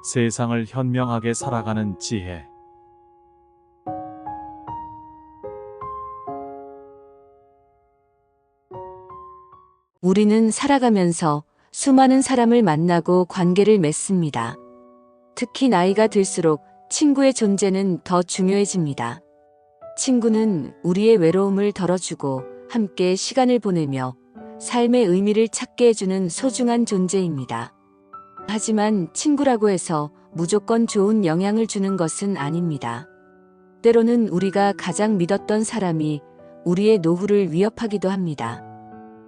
세상을 현명하게 살아가는 지혜. 우리는 살아가면서 수많은 사람을 만나고 관계를 맺습니다. 특히 나이가 들수록 친구의 존재는 더 중요해집니다. 친구는 우리의 외로움을 덜어주고 함께 시간을 보내며 삶의 의미를 찾게 해주는 소중한 존재입니다. 하지만 친구라고 해서 무조건 좋은 영향을 주는 것은 아닙니다. 때로는 우리가 가장 믿었던 사람이 우리의 노후를 위협하기도 합니다.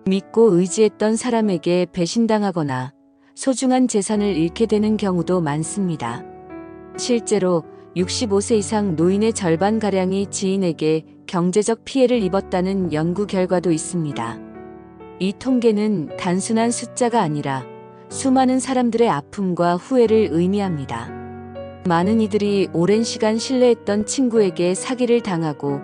믿고 의지했던 사람에게 배신당하거나 소중한 재산을 잃게 되는 경우도 많습니다. 실제로 65세 이상 노인의 절반가량이 지인에게 경제적 피해를 입었다는 연구 결과도 있습니다. 이 통계는 단순한 숫자가 아니라 수많은 사람들의 아픔과 후회를 의미합니다. 많은 이들이 오랜 시간 신뢰했던 친구에게 사기를 당하고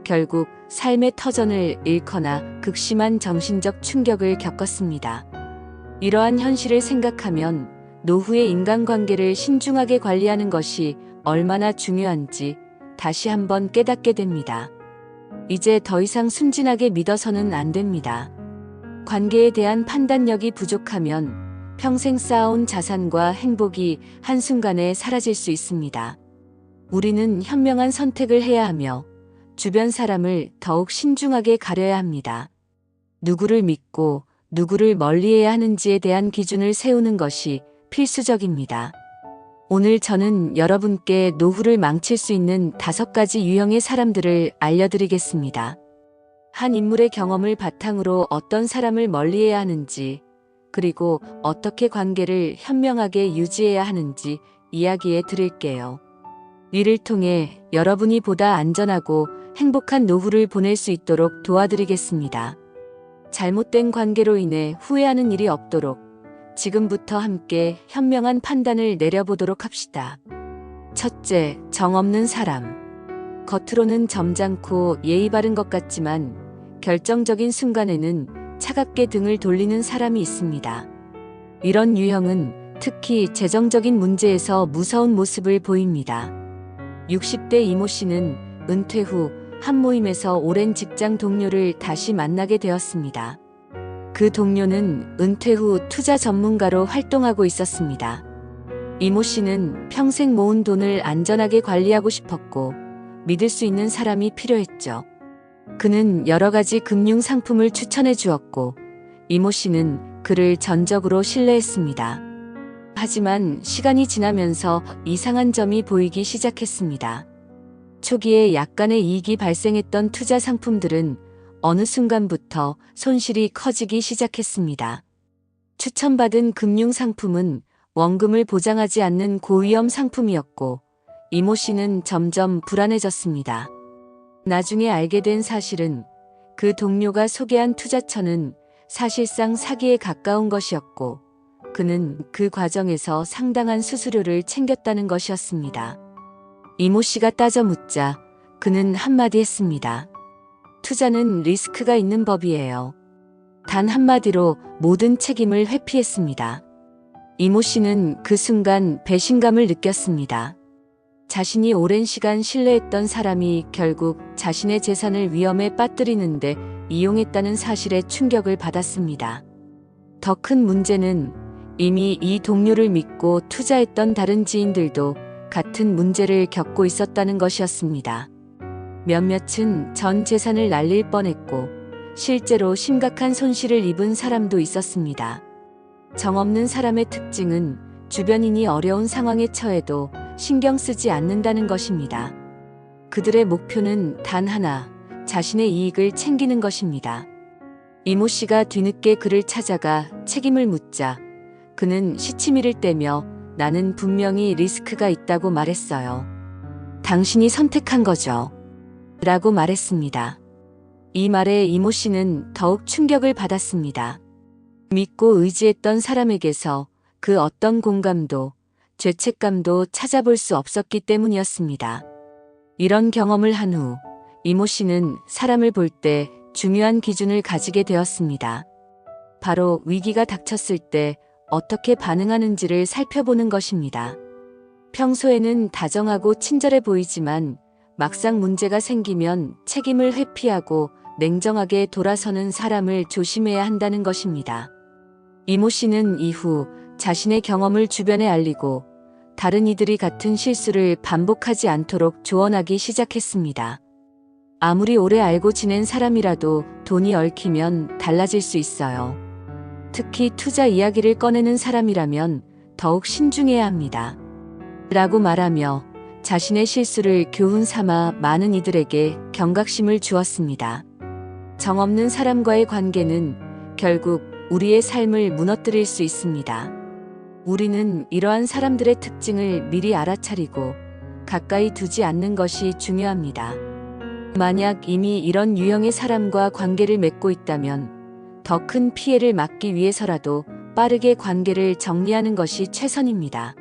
결국 삶의 터전을 잃거나 극심한 정신적 충격을 겪었습니다. 이러한 현실을 생각하면 노후의 인간관계를 신중하게 관리하는 것이 얼마나 중요한지 다시 한번 깨닫게 됩니다. 이제 더 이상 순진하게 믿어서는 안 됩니다. 관계에 대한 판단력이 부족하면 평생 쌓아온 자산과 행복이 한순간에 사라질 수 있습니다. 우리는 현명한 선택을 해야 하며 주변 사람을 더욱 신중하게 가려야 합니다. 누구를 믿고 누구를 멀리해야 하는지에 대한 기준을 세우는 것이 필수적입니다. 오늘 저는 여러분께 노후를 망칠 수 있는 5가지 유형의 사람들을 알려드리겠습니다. 한 인물의 경험을 바탕으로 어떤 사람을 멀리해야 하는지, 그리고 어떻게 관계를 현명하게 유지해야 하는지 이야기해 드릴게요. 이를 통해 여러분이 보다 안전하고 행복한 노후를 보낼 수 있도록 도와드리겠습니다. 잘못된 관계로 인해 후회하는 일이 없도록 지금부터 함께 현명한 판단을 내려보도록 합시다. 첫째, 정없는 사람. 겉으로는 점잖고 예의 바른 것 같지만 결정적인 순간에는 차갑게 등을 돌리는 사람이 있습니다. 이런 유형은 특히 재정적인 문제에서 무서운 모습을 보입니다. 60대 이모 씨는 은퇴 후 한 모임에서 오랜 직장 동료를 다시 만나게 되었습니다. 그 동료는 은퇴 후 투자 전문가로 활동하고 있었습니다. 이모 씨는 평생 모은 돈을 안전하게 관리하고 싶었고 믿을 수 있는 사람이 필요했죠. 그는 여러 가지 금융 상품을 추천해 주었고 이모 씨는 그를 전적으로 신뢰했습니다. 하지만 시간이 지나면서 이상한 점이 보이기 시작했습니다. 초기에 약간의 이익이 발생했던 투자 상품들은 어느 순간부터 손실이 커지기 시작했습니다. 추천받은 금융 상품은 원금을 보장하지 않는 고위험 상품이었고 이모 씨는 점점 불안해졌습니다. 나중에 알게 된 사실은 그 동료가 소개한 투자처는 사실상 사기에 가까운 것이었고 그는 그 과정에서 상당한 수수료를 챙겼다는 것이었습니다. 이모 씨가 따져 묻자 그는 한마디 했습니다. 투자는 리스크가 있는 법이에요. 단 한마디로 모든 책임을 회피했습니다. 이모 씨는 그 순간 배신감을 느꼈습니다. 자신이 오랜 시간 신뢰했던 사람이 결국 자신의 재산을 위험에 빠뜨리는데 이용했다는 사실에 충격을 받았습니다. 더 큰 문제는 이미 이 동료를 믿고 투자했던 다른 지인들도 같은 문제를 겪고 있었다는 것이었습니다. 몇몇은 전 재산을 날릴 뻔했고 실제로 심각한 손실을 입은 사람도 있었습니다. 정없는 사람의 특징은 주변인이 어려운 상황에 처해도 신경 쓰지 않는다는 것입니다. 그들의 목표는 단 하나, 자신의 이익을 챙기는 것입니다. 이모 씨가 뒤늦게 그를 찾아가 책임을 묻자 그는 시치미를 떼며 나는 분명히 리스크가 있다고 말했어요. 당신이 선택한 거죠. 라고 말했습니다. 이 말에 이모 씨는 더욱 충격을 받았습니다. 믿고 의지했던 사람에게서 그 어떤 공감도 죄책감도 찾아볼 수 없었기 때문이었습니다. 이런 경험을 한 후 이모 씨는 사람을 볼 때 중요한 기준을 가지게 되었습니다. 바로 위기가 닥쳤을 때 어떻게 반응하는지를 살펴보는 것입니다. 평소에는 다정하고 친절해 보이지만 막상 문제가 생기면 책임을 회피하고 냉정하게 돌아서는 사람을 조심해야 한다는 것입니다. 이모 씨는 이후 자신의 경험을 주변에 알리고 다른 이들이 같은 실수를 반복하지 않도록 조언하기 시작했습니다. 아무리 오래 알고 지낸 사람이라도 돈이 얽히면 달라질 수 있어요. 특히 투자 이야기를 꺼내는 사람이라면 더욱 신중해야 합니다. 라고 말하며 자신의 실수를 교훈 삼아 많은 이들에게 경각심을 주었습니다. 정없는 사람과의 관계는 결국 우리의 삶을 무너뜨릴 수 있습니다. 우리는 이러한 사람들의 특징을 미리 알아차리고 가까이 두지 않는 것이 중요합니다. 만약 이미 이런 유형의 사람과 관계를 맺고 있다면 더 큰 피해를 막기 위해서라도 빠르게 관계를 정리하는 것이 최선입니다.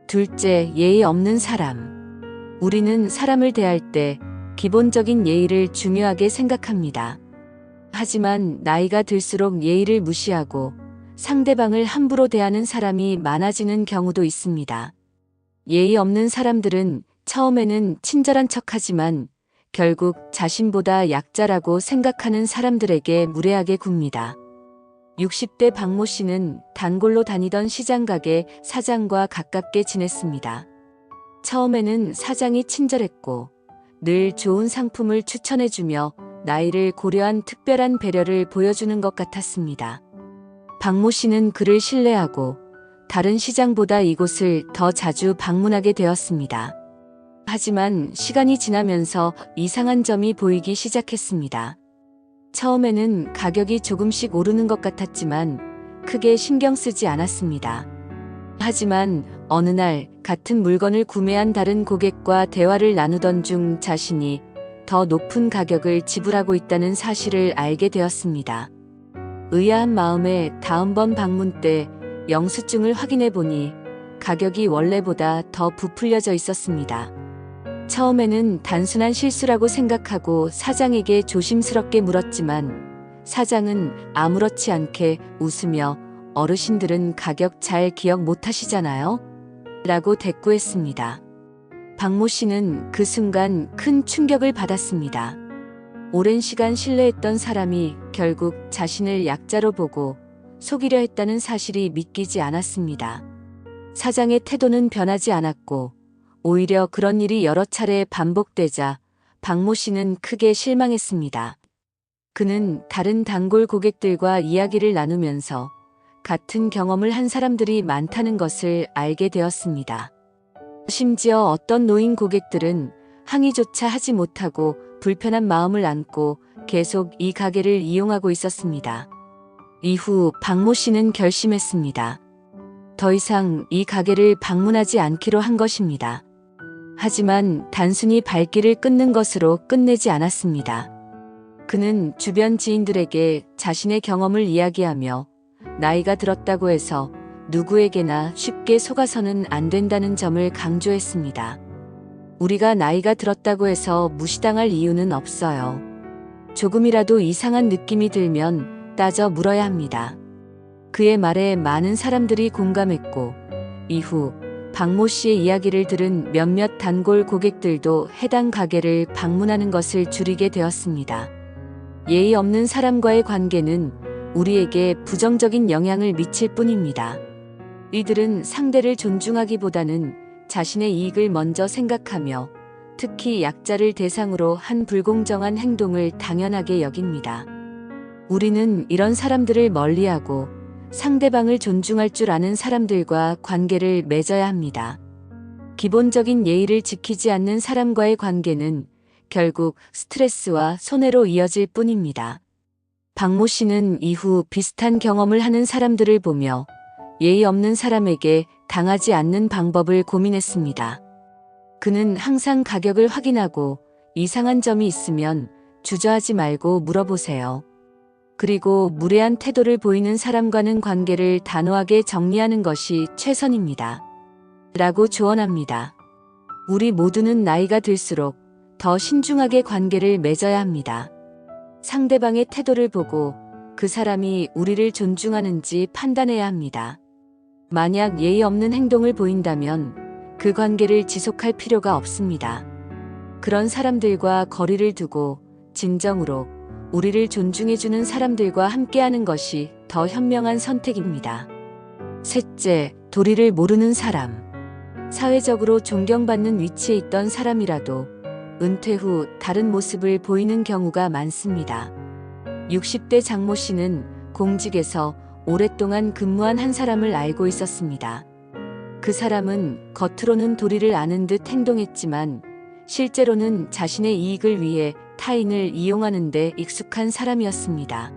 둘째, 예의 없는 사람. 우리는 사람을 대할 때 기본적인 예의를 중요하게 생각합니다. 하지만 나이가 들수록 예의를 무시하고 상대방을 함부로 대하는 사람이 많아지는 경우도 있습니다. 예의 없는 사람들은 처음에는 친절한 척하지만 결국 자신보다 약자라고 생각하는 사람들에게 무례하게 굽니다. 60대 박모 씨는 단골로 다니던 시장 가게 사장과 가깝게 지냈습니다. 처음에는 사장이 친절했고 늘 좋은 상품을 추천해주며 나이를 고려한 특별한 배려를 보여주는 것 같았습니다. 박모 씨는 그를 신뢰하고 다른 시장보다 이곳을 더 자주 방문하게 되었습니다. 하지만 시간이 지나면서 이상한 점이 보이기 시작했습니다. 처음에는 가격이 조금씩 오르는 것 같았지만 크게 신경 쓰지 않았습니다. 하지만 어느 날 같은 물건을 구매한 다른 고객과 대화를 나누던 중 자신이 더 높은 가격을 지불하고 있다는 사실을 알게 되었습니다. 의아한 마음에 다음번 방문 때 영수증을 확인해 보니 가격이 원래보다 더 부풀려져 있었습니다. 처음에는 단순한 실수라고 생각하고 사장에게 조심스럽게 물었지만 사장은 아무렇지 않게 웃으며 어르신들은 가격 잘 기억 못 하시잖아요? 라고 대꾸했습니다. 박모 씨는 그 순간 큰 충격을 받았습니다. 오랜 시간 신뢰했던 사람이 결국 자신을 약자로 보고 속이려 했다는 사실이 믿기지 않았습니다. 사장의 태도는 변하지 않았고 오히려 그런 일이 여러 차례 반복되자 박모 씨는 크게 실망했습니다. 그는 다른 단골 고객들과 이야기를 나누면서 같은 경험을 한 사람들이 많다는 것을 알게 되었습니다. 심지어 어떤 노인 고객들은 항의조차 하지 못하고 불편한 마음을 안고 계속 이 가게를 이용하고 있었습니다. 이후 박모 씨는 결심했습니다. 더 이상 이 가게를 방문하지 않기로 한 것입니다. 하지만 단순히 발길을 끊는 것으로 끝내지 않았습니다. 그는 주변 지인들에게 자신의 경험을 이야기하며 나이가 들었다고 해서 누구에게나 쉽게 속아서는 안 된다는 점을 강조했습니다. 우리가 나이가 들었다고 해서 무시당할 이유는 없어요. 조금이라도 이상한 느낌이 들면 따져 물어야 합니다. 그의 말에 많은 사람들이 공감했고 이후 박모 씨의 이야기를 들은 몇몇 단골 고객들도 해당 가게를 방문하는 것을 줄이게 되었습니다. 예의 없는 사람과의 관계는 우리에게 부정적인 영향을 미칠 뿐입니다. 이들은 상대를 존중하기보다는 자신의 이익을 먼저 생각하며 특히 약자를 대상으로 한 불공정한 행동을 당연하게 여깁니다. 우리는 이런 사람들을 멀리하고 상대방을 존중할 줄 아는 사람들과 관계를 맺어야 합니다. 기본적인 예의를 지키지 않는 사람과의 관계는 결국 스트레스와 손해로 이어질 뿐입니다. 박모 씨는 이후 비슷한 경험을 하는 사람들을 보며 예의 없는 사람에게 당하지 않는 방법을 고민했습니다. 그는 항상 가격을 확인하고 이상한 점이 있으면 주저하지 말고 물어보세요. 그리고 무례한 태도를 보이는 사람과는 관계를 단호하게 정리하는 것이 최선입니다. 라고 조언합니다. 우리 모두는 나이가 들수록 더 신중하게 관계를 맺어야 합니다. 상대방의 태도를 보고 그 사람이 우리를 존중하는지 판단해야 합니다. 만약 예의 없는 행동을 보인다면 그 관계를 지속할 필요가 없습니다. 그런 사람들과 거리를 두고 진정으로 우리를 존중해주는 사람들과 함께하는 것이 더 현명한 선택입니다. 셋째, 도리를 모르는 사람. 사회적으로 존경받는 위치에 있던 사람이라도 은퇴 후 다른 모습을 보이는 경우가 많습니다. 60대 장모 씨는 공직에서 오랫동안 근무한 한 사람을 알고 있었습니다. 그 사람은 겉으로는 도리를 아는 듯 행동했지만 실제로는 자신의 이익을 위해 타인을 이용하는 데 익숙한 사람이었습니다.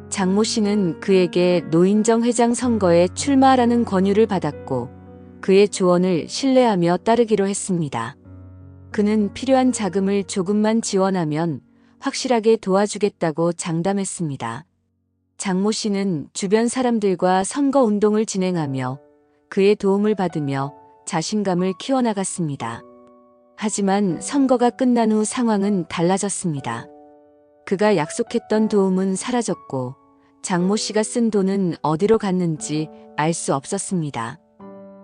장모 씨는 그에게 노인정 회장 선거에 출마하라는 권유를 받았고 그의 조언을 신뢰하며 따르기로 했습니다. 그는 필요한 자금을 조금만 지원하면 확실하게 도와주겠다고 장담했습니다. 장모 씨는 주변 사람들과 선거 운동을 진행하며 그의 도움을 받으며 자신감을 키워나갔습니다. 하지만 선거가 끝난 후 상황은 달라졌습니다. 그가 약속했던 도움은 사라졌고 장모 씨가 쓴 돈은 어디로 갔는지 알 수 없었습니다.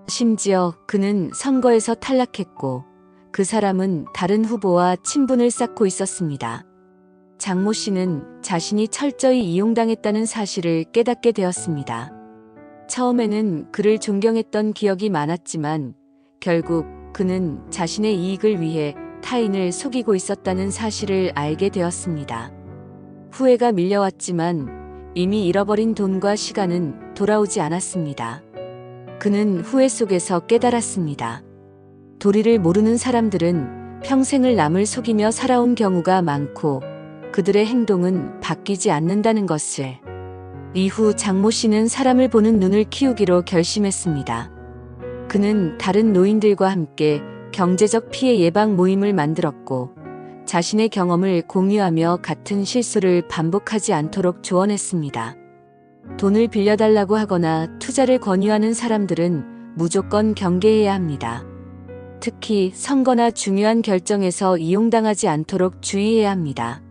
심지어 그는 선거에서 탈락했고 그 사람은 다른 후보와 친분을 쌓고 있었습니다. 장모 씨는 자신이 철저히 이용당했다는 사실을 깨닫게 되었습니다. 처음에는 그를 존경했던 기억이 많았지만 결국 그는 자신의 이익을 위해 타인을 속이고 있었다는 사실을 알게 되었습니다. 후회가 밀려왔지만 이미 잃어버린 돈과 시간은 돌아오지 않았습니다. 그는 후회 속에서 깨달았습니다. 도리를 모르는 사람들은 평생을 남을 속이며 살아온 경우가 많고 그들의 행동은 바뀌지 않는다는 것을. 이후 장모 씨는 사람을 보는 눈을 키우기로 결심했습니다. 그는 다른 노인들과 함께 경제적 피해 예방 모임을 만들었고 자신의 경험을 공유하며 같은 실수를 반복하지 않도록 조언했습니다. 돈을 빌려달라고 하거나 투자를 권유하는 사람들은 무조건 경계해야 합니다. 특히 선거나 중요한 결정에서 이용당하지 않도록 주의해야 합니다.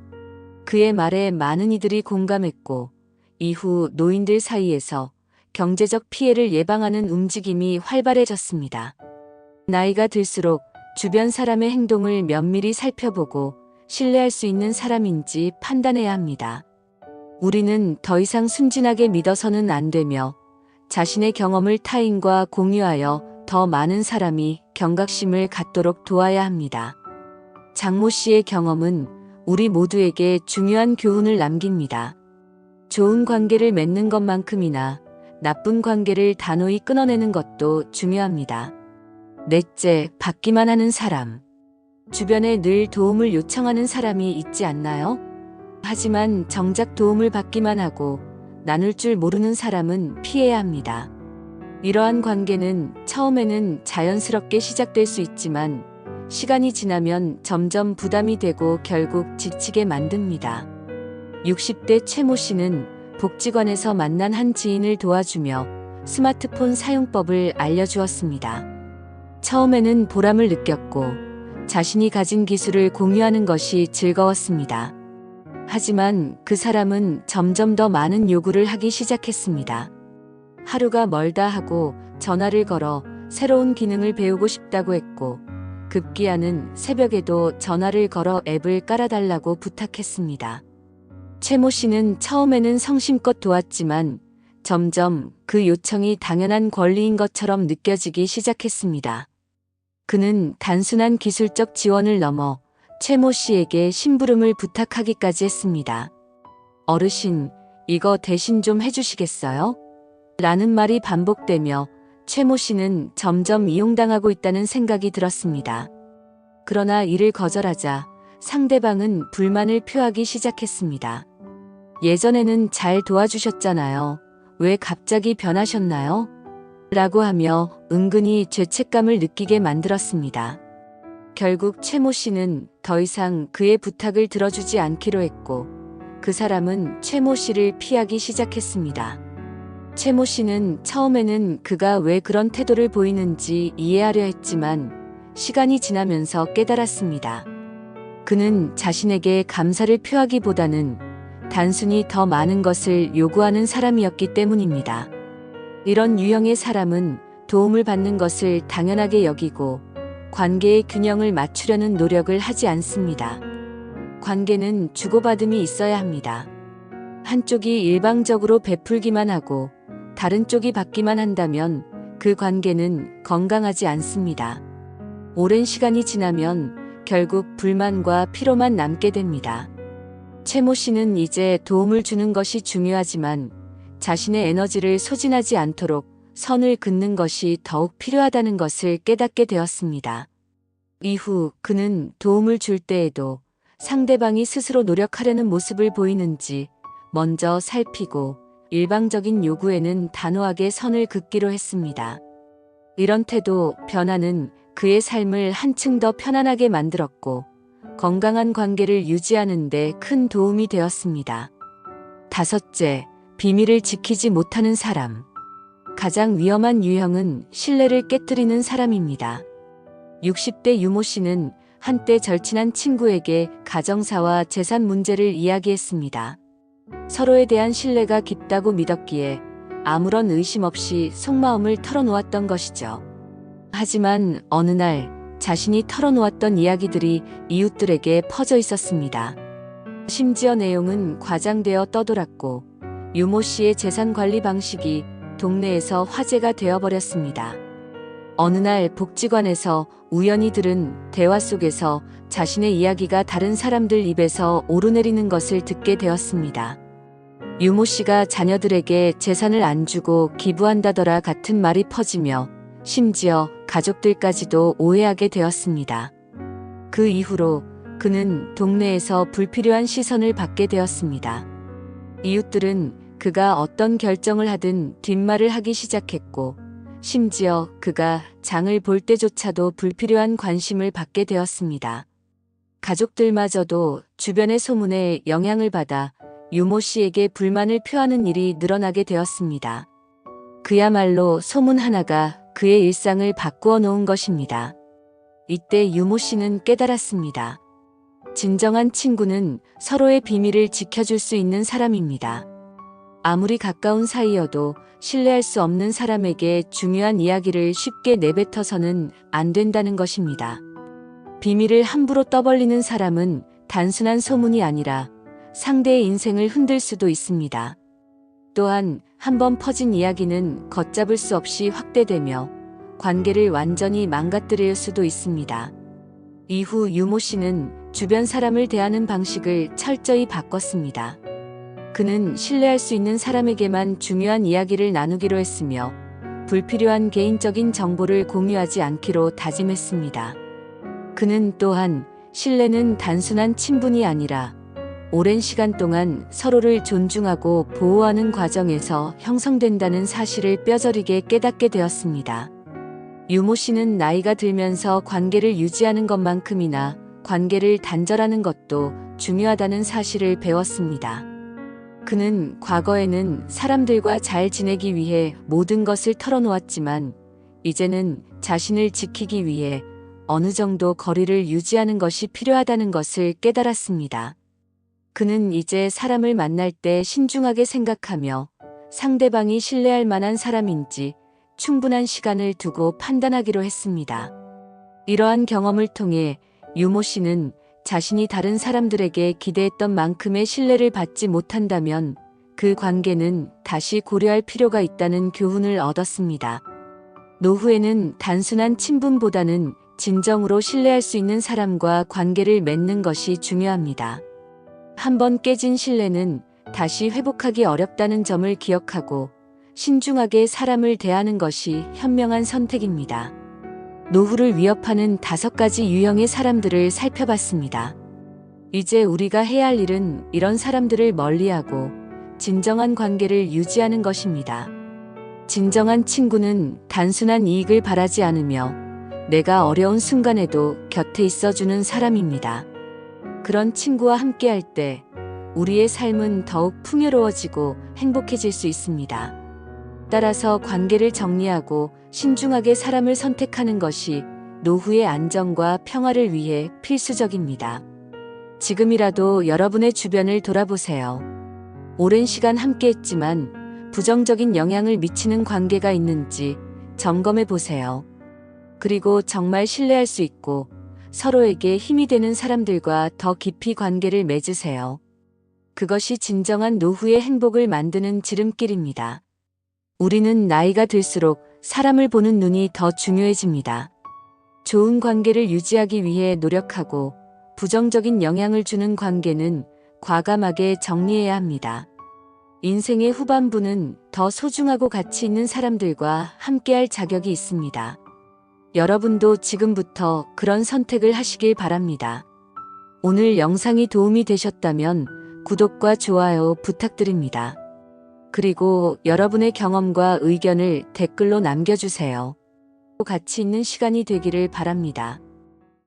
그의 말에 많은 이들이 공감했고 이후 노인들 사이에서 경제적 피해를 예방하는 움직임이 활발해졌습니다. 나이가 들수록 주변 사람의 행동을 면밀히 살펴보고 신뢰할 수 있는 사람인지 판단해야 합니다. 우리는 더 이상 순진하게 믿어서는 안 되며 자신의 경험을 타인과 공유하여 더 많은 사람이 경각심을 갖도록 도와야 합니다. 장모 씨의 경험은 우리 모두에게 중요한 교훈을 남깁니다. 좋은 관계를 맺는 것만큼이나 나쁜 관계를 단호히 끊어내는 것도 중요합니다. 넷째, 받기만 하는 사람. 주변에 늘 도움을 요청하는 사람이 있지 않나요? 하지만 정작 도움을 받기만 하고 나눌 줄 모르는 사람은 피해야 합니다. 이러한 관계는 처음에는 자연스럽게 시작될 수 있지만 시간이 지나면 점점 부담이 되고 결국 지치게 만듭니다. 60대 최모 씨는 복지관에서 만난 한 지인을 도와주며 스마트폰 사용법을 알려주었습니다. 처음에는 보람을 느꼈고 자신이 가진 기술을 공유하는 것이 즐거웠습니다. 하지만 그 사람은 점점 더 많은 요구를 하기 시작했습니다. 하루가 멀다 하고 전화를 걸어 새로운 기능을 배우고 싶다고 했고 급기야는 새벽에도 전화를 걸어 앱을 깔아달라고 부탁했습니다. 최모 씨는 처음에는 성심껏 도왔지만 점점 그 요청이 당연한 권리인 것처럼 느껴지기 시작했습니다. 그는 단순한 기술적 지원을 넘어 최모 씨에게 심부름을 부탁하기까지 했습니다. 어르신, 이거 대신 좀 해주시겠어요? 라는 말이 반복되며 최모 씨는 점점 이용당하고 있다는 생각이 들었습니다. 그러나 이를 거절하자 상대방은 불만을 표하기 시작했습니다. 예전에는 잘 도와주셨잖아요. 왜 갑자기 변하셨나요? 라고 하며 은근히 죄책감을 느끼게 만들었습니다. 결국 최모 씨는 더 이상 그의 부탁을 들어주지 않기로 했고 그 사람은 최모 씨를 피하기 시작했습니다. 최모 씨는 처음에는 그가 왜 그런 태도를 보이는지 이해하려 했지만 시간이 지나면서 깨달았습니다. 그는 자신에게 감사를 표하기보다는 단순히 더 많은 것을 요구하는 사람이었기 때문입니다. 이런 유형의 사람은 도움을 받는 것을 당연하게 여기고 관계의 균형을 맞추려는 노력을 하지 않습니다. 관계는 주고받음이 있어야 합니다. 한쪽이 일방적으로 베풀기만 하고 다른 쪽이 받기만 한다면 그 관계는 건강하지 않습니다. 오랜 시간이 지나면 결국 불만과 피로만 남게 됩니다. 최모 씨는 이제 도움을 주는 것이 중요하지만 자신의 에너지를 소진하지 않도록 선을 긋는 것이 더욱 필요하다는 것을 깨닫게 되었습니다. 이후 그는 도움을 줄 때에도 상대방이 스스로 노력하려는 모습을 보이는지 먼저 살피고 일방적인 요구에는 단호하게 선을 긋기로 했습니다. 이런 태도 변화는 그의 삶을 한층 더 편안하게 만들었고 건강한 관계를 유지하는 데 큰 도움이 되었습니다. 다섯째, 비밀을 지키지 못하는 사람. 가장 위험한 유형은 신뢰를 깨뜨리는 사람입니다. 60대 유모 씨는 한때 절친한 친구에게 가정사와 재산 문제를 이야기했습니다. 서로에 대한 신뢰가 깊다고 믿었기에 아무런 의심 없이 속마음을 털어놓았던 것이죠. 하지만 어느 날 자신이 털어놓았던 이야기들이 이웃들에게 퍼져 있었습니다. 심지어 내용은 과장되어 떠돌았고 유모 씨의 재산 관리 방식이 동네에서 화제가 되어버렸습니다. 어느 날 복지관에서 우연히 들은 대화 속에서 자신의 이야기가 다른 사람들 입에서 오르내리는 것을 듣게 되었습니다. 유모 씨가 자녀들에게 재산을 안 주고 기부한다더라 같은 말이 퍼지며 심지어 가족들까지도 오해하게 되었습니다. 그 이후로 그는 동네에서 불필요한 시선을 받게 되었습니다. 이웃들은 그가 어떤 결정을 하든 뒷말을 하기 시작했고 심지어 그가 장을 볼 때조차도 불필요한 관심을 받게 되었습니다. 가족들마저도 주변의 소문에 영향을 받아 유모 씨에게 불만을 표하는 일이 늘어나게 되었습니다. 그야말로 소문 하나가 그의 일상을 바꾸어 놓은 것입니다. 이때 유모 씨는 깨달았습니다. 진정한 친구는 서로의 비밀을 지켜줄 수 있는 사람입니다. 아무리 가까운 사이여도 신뢰할 수 없는 사람에게 중요한 이야기를 쉽게 내뱉어서는 안 된다는 것입니다. 비밀을 함부로 떠벌리는 사람은 단순한 소문이 아니라 상대의 인생을 흔들 수도 있습니다. 또한 한 번 퍼진 이야기는 걷잡을 수 없이 확대되며 관계를 완전히 망가뜨릴 수도 있습니다. 이후 유모 씨는 주변 사람을 대하는 방식을 철저히 바꿨습니다. 그는 신뢰할 수 있는 사람에게만 중요한 이야기를 나누기로 했으며 불필요한 개인적인 정보를 공유하지 않기로 다짐했습니다. 그는 또한 신뢰는 단순한 친분이 아니라 오랜 시간 동안 서로를 존중하고 보호하는 과정에서 형성된다는 사실을 뼈저리게 깨닫게 되었습니다. 유모 씨는 나이가 들면서 관계를 유지하는 것만큼이나 관계를 단절하는 것도 중요하다는 사실을 배웠습니다. 그는 과거에는 사람들과 잘 지내기 위해 모든 것을 털어놓았지만 이제는 자신을 지키기 위해 어느 정도 거리를 유지하는 것이 필요하다는 것을 깨달았습니다. 그는 이제 사람을 만날 때 신중하게 생각하며 상대방이 신뢰할 만한 사람인지 충분한 시간을 두고 판단하기로 했습니다. 이러한 경험을 통해 유모 씨는 자신이 다른 사람들에게 기대했던 만큼의 신뢰를 받지 못한다면 그 관계는 다시 고려할 필요가 있다는 교훈을 얻었습니다. 노후에는 단순한 친분보다는 진정으로 신뢰할 수 있는 사람과 관계를 맺는 것이 중요합니다. 한번 깨진 신뢰는 다시 회복하기 어렵다는 점을 기억하고 신중하게 사람을 대하는 것이 현명한 선택입니다. 노후를 위협하는 5가지 유형의 사람들을 살펴봤습니다. 이제 우리가 해야 할 일은 이런 사람들을 멀리하고 진정한 관계를 유지하는 것입니다. 진정한 친구는 단순한 이익을 바라지 않으며 내가 어려운 순간에도 곁에 있어주는 사람입니다. 그런 친구와 함께할 때 우리의 삶은 더욱 풍요로워지고 행복해질 수 있습니다. 따라서 관계를 정리하고 신중하게 사람을 선택하는 것이 노후의 안정과 평화를 위해 필수적입니다. 지금이라도 여러분의 주변을 돌아보세요. 오랜 시간 함께했지만 부정적인 영향을 미치는 관계가 있는지 점검해 보세요. 그리고 정말 신뢰할 수 있고 서로에게 힘이 되는 사람들과 더 깊이 관계를 맺으세요. 그것이 진정한 노후의 행복을 만드는 지름길입니다. 우리는 나이가 들수록 사람을 보는 눈이 더 중요해집니다. 좋은 관계를 유지하기 위해 노력하고 부정적인 영향을 주는 관계는 과감하게 정리해야 합니다. 인생의 후반부는 더 소중하고 가치 있는 사람들과 함께할 자격이 있습니다. 여러분도 지금부터 그런 선택을 하시길 바랍니다. 오늘 영상이 도움이 되셨다면 구독과 좋아요 부탁드립니다. 그리고 여러분의 경험과 의견을 댓글로 남겨주세요. 가치 있는 시간이 되기를 바랍니다.